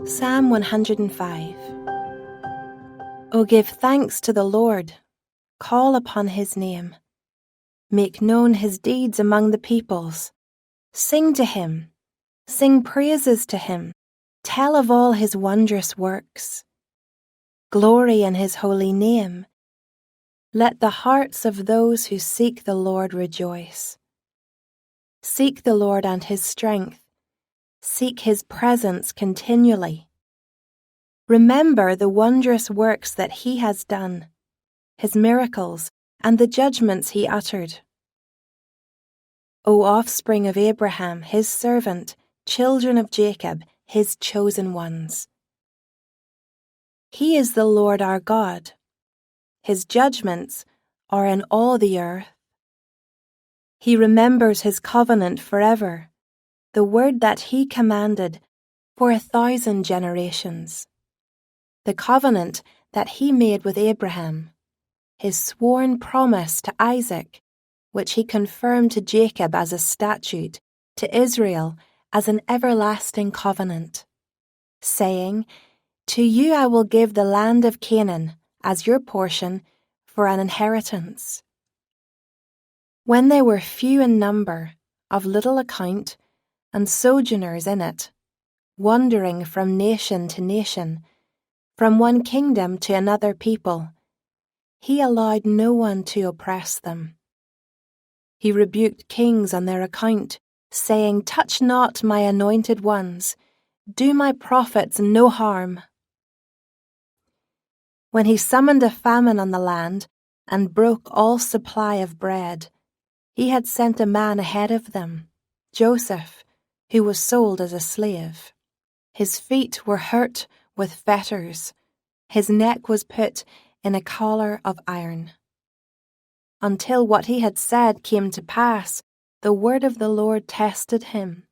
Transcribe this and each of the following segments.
Psalm 105. O give thanks to the Lord, call upon his name. Make known his deeds among the peoples. Sing to him, sing praises to him, tell of all his wondrous works. Glory in his holy name. Let the hearts of those who seek the Lord rejoice. Seek the Lord and his strength. Seek his presence continually. Remember the wondrous works that he has done, his miracles, and the judgments he uttered. O offspring of Abraham, his servant, children of Jacob, his chosen ones. He is the Lord our God. His judgments are in all the earth. He remembers his covenant forever, the word that he commanded for 1,000 generations. The covenant that he made with Abraham, his sworn promise to Isaac, which he confirmed to Jacob as a statute, to Israel as an everlasting covenant, saying, To you I will give the land of Canaan as your portion for an inheritance. When they were few in number, of little account, and sojourners in it, wandering from nation to nation, from one kingdom to another people, he allowed no one to oppress them. He rebuked kings on their account, saying, Touch not my anointed ones, do my prophets no harm. When he summoned a famine on the land and broke all supply of bread, he had sent a man ahead of them, Joseph, who was sold as a slave. His feet were hurt with fetters, his neck was put in a collar of iron. Until what he had said came to pass, the word of the Lord tested him.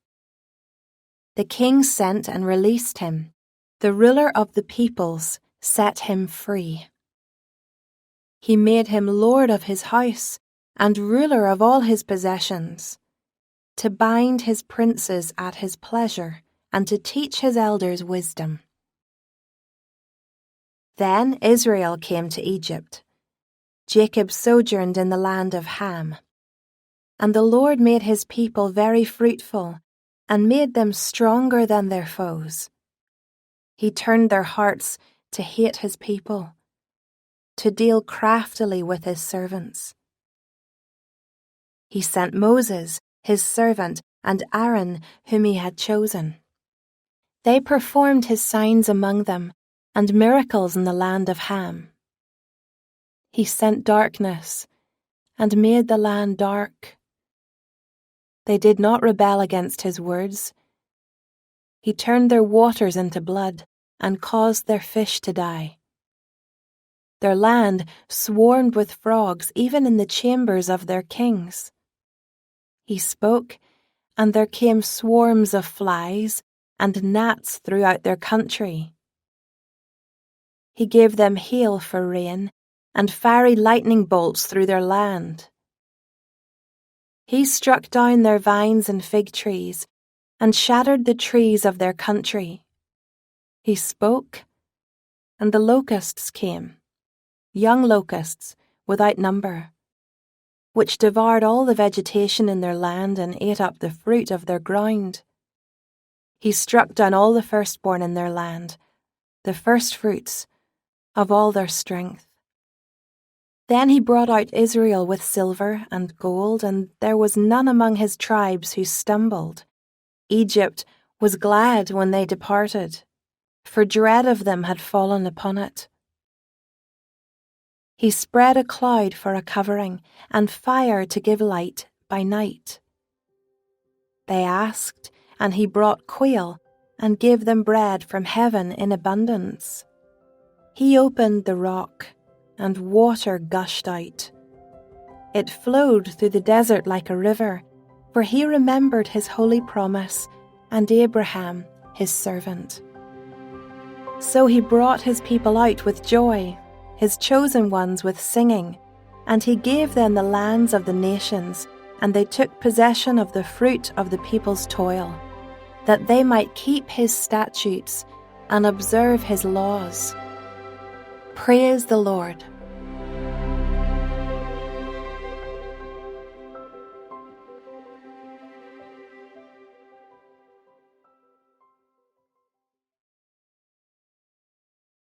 The king sent and released him. The ruler of the peoples set him free. He made him lord of his house and ruler of all his possessions, to bind his princes at his pleasure and to teach his elders wisdom. Then Israel came to Egypt. Jacob sojourned in the land of Ham. And the Lord made his people very fruitful and made them stronger than their foes. He turned their hearts to hate his people, to deal craftily with his servants. He sent Moses, his servant, and Aaron, whom he had chosen. They performed his signs among them and miracles in the land of Ham. He sent darkness and made the land dark. They did not rebel against his words. He turned their waters into blood and caused their fish to die. Their land swarmed with frogs even in the chambers of their kings. He spoke, and there came swarms of flies and gnats throughout their country. He gave them hail for rain and fiery lightning bolts through their land. He struck down their vines and fig trees and shattered the trees of their country. He spoke, and the locusts came, young locusts without number, which devoured all the vegetation in their land and ate up the fruit of their ground. He struck down all the firstborn in their land, the firstfruits of all their strength. Then he brought out Israel with silver and gold, and there was none among his tribes who stumbled. Egypt was glad when they departed, for dread of them had fallen upon it. He spread a cloud for a covering, and fire to give light by night. They asked, and he brought quail, and gave them bread from heaven in abundance. He opened the rock, and water gushed out. It flowed through the desert like a river, for he remembered his holy promise, and Abraham, his servant. So he brought his people out with joy, his chosen ones with singing, and he gave them the lands of the nations, and they took possession of the fruit of the people's toil, that they might keep his statutes and observe his laws. Praise the Lord.